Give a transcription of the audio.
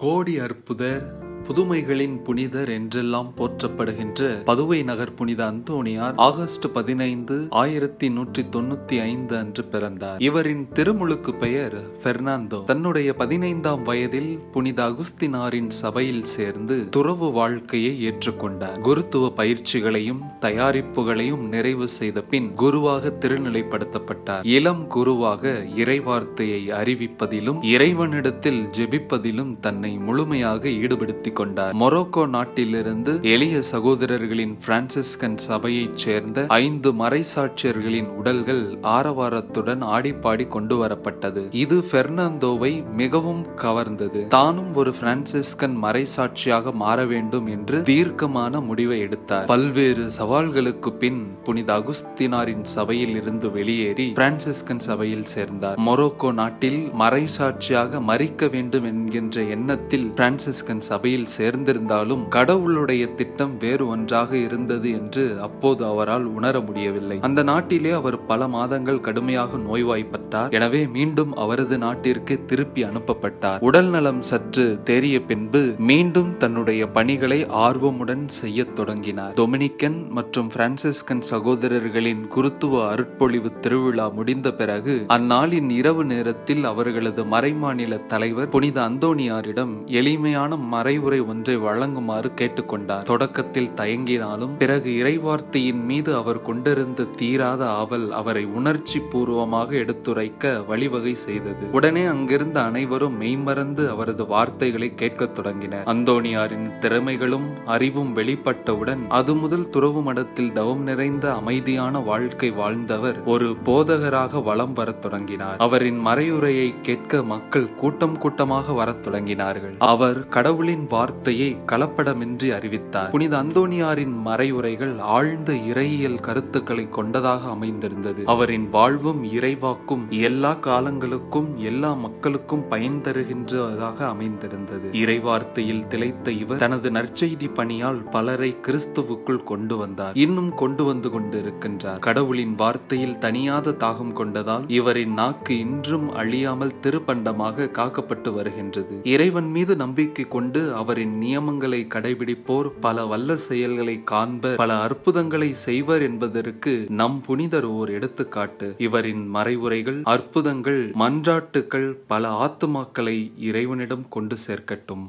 கோடி அற்புதர், புதுமைகளின் புனிதர் என்றெல்லாம் போற்றப்படுகின்ற பதுவை நகர் புனித அந்தோணியார் ஆகஸ்ட் 15, 1195 அன்று பிறந்தார். இவரின் திருமுழுக்கு பெயர் பெர்னாந்தோ. தன்னுடைய 15ஆம் வயதில் புனித அகுஸ்தினாரின் சபையில் சேர்ந்து துறவு வாழ்க்கையை ஏற்றுக்கொண்டார். குருத்துவ பயிற்சிகளையும் தயாரிப்புகளையும் நிறைவு செய்த பின் குருவாக திருநிலைப்படுத்தப்பட்டார். இளம் குருவாக இறைவார்த்தையை அறிவிப்பதிலும் இறைவனிடத்தில் ஜெபிப்பதிலும் தன்னை முழுமையாக ஈடுபடுத்திக் கொண்டார். மொரோக்கோ நாட்டிலிருந்து எளிய சகோதரர்களின் பிரான்சிஸ்கன் சபையைச் சேர்ந்த 5 மறைசாட்சியர்களின் உடல்கள் ஆரவாரத்துடன் ஆடிப்பாடி கொண்டு வரப்பட்டது. இது பெர்னாந்தோவை மிகவும் கவர்ந்தது. தானும் ஒரு பிரான்சிஸ்கன் மறைசாட்சியாக மாற வேண்டும் என்று தீர்க்கமான முடிவை எடுத்தார். பல்வேறு சவால்களுக்கு பின் புனித அகுஸ்தினாரின் சபையில் இருந்து வெளியேறி பிரான்சிஸ்கன் சபையில் சேர்ந்தார். மொரோக்கோ நாட்டில் மறைசாட்சியாக மறிக்க வேண்டும் என்கின்ற எண்ணத்தில் பிரான்சிஸ்கன் சபையில் சேர்ந்திருந்தாலும் கடவுளுடைய திட்டம் வேறு ஒன்றாக இருந்தது என்று அப்போது அவரால் உணர முடியவில்லை. அந்த நாட்டிலே அவர் பல மாதங்கள் கடுமையாக நோய்வாய்ப்பட்டார். எனவே மீண்டும் அவரது நாட்டிற்கு திருப்பி அனுப்பப்பட்டார். உடல் நலம் சற்று தேறிய பின்பு மீண்டும் தன்னுடைய பணிகளை ஆர்வமுடன் செய்ய தொடங்கினார். டொமினிக்கன் மற்றும் பிரான்சிஸ்கன் சகோதரர்களின் குருத்துவ அருட்பொழிவு திருவிழா முடிந்த பிறகு அந்நாளின் இரவு நேரத்தில் அவர்களது மறைமாநில தலைவர் புனித அந்தோணியாரிடம் எளிமையான மறைவுரை ஒன்றை வழங்குமாறு கேட்டுக்கொண்டார். தொடக்கத்தில் தயங்கினாலும் பிறகு இறைவார்த்தையின் மீது அவர் கொண்டிருந்த தீராத ஆவல் அவரை உணர்ச்சி பூர்வமாக எடுத்துரைக்க வழிவகை செய்தது. உடனே அங்கிருந்த அனைவரும் மெய்மறந்து அவரது வார்த்தைகளை கேட்க தொடங்கினர். அந்தோணியாரின் திறமைகளும் அறிவும் வெளிப்பட்டவுடன் அது முதல் துறவு மடத்தில் தவம் நிறைந்த அமைதியான வாழ்க்கை வாழ்ந்தவர் ஒரு போதகராக வலம் வரத் தொடங்கினார். அவரின் மறையுரையை கேட்க மக்கள் கூட்டம் கூட்டமாக வரத் தொடங்கினார்கள். அவர் கடவுளின் வார்த்தையை கலப்படமின்றி அறிவித்தார். புனித அந்தோணியாரின் மறையுரைகள் ஆழ்ந்த இறையியல் கருத்துக்களை கொண்டதாக அமைந்திருந்தது. அவரின் வாழ்வும் இறைவாக்கும் எல்லா காலங்களுக்கும் எல்லா மக்களுக்கும் பயன் தருகின்றதாக அமைந்திருந்தது. இறைவார்த்தையில் திளைத்த இவர் தனது நற்செய்தி பணியால் பலரை கிறிஸ்துவுக்குள் கொண்டு வந்தார். இன்னும் கொண்டு வந்து கொண்டிருக்கின்றார். கடவுளின் வார்த்தையில் தனியாத தாகம் கொண்டதால் இவரின் நாக்கு இன்றும் அழியாமல் திருப்பண்டமாக காக்கப்பட்டு வருகின்றது. இறைவன் மீது நம்பிக்கை கொண்டு அவரின் நியமங்களை கடைபிடிப்போர் பல வல்ல செயல்களை காண்பர், பல அற்புதங்களை செய்வர் என்பதற்கு நம் புனிதர் ஓர் எடுத்துக்காட்டு. இவரின் மறைவுரைகள், அற்புதங்கள், மன்றாட்டுக்கள் பல ஆத்துமாக்களை இறைவனிடம் கொண்டு சேர்க்கட்டும்.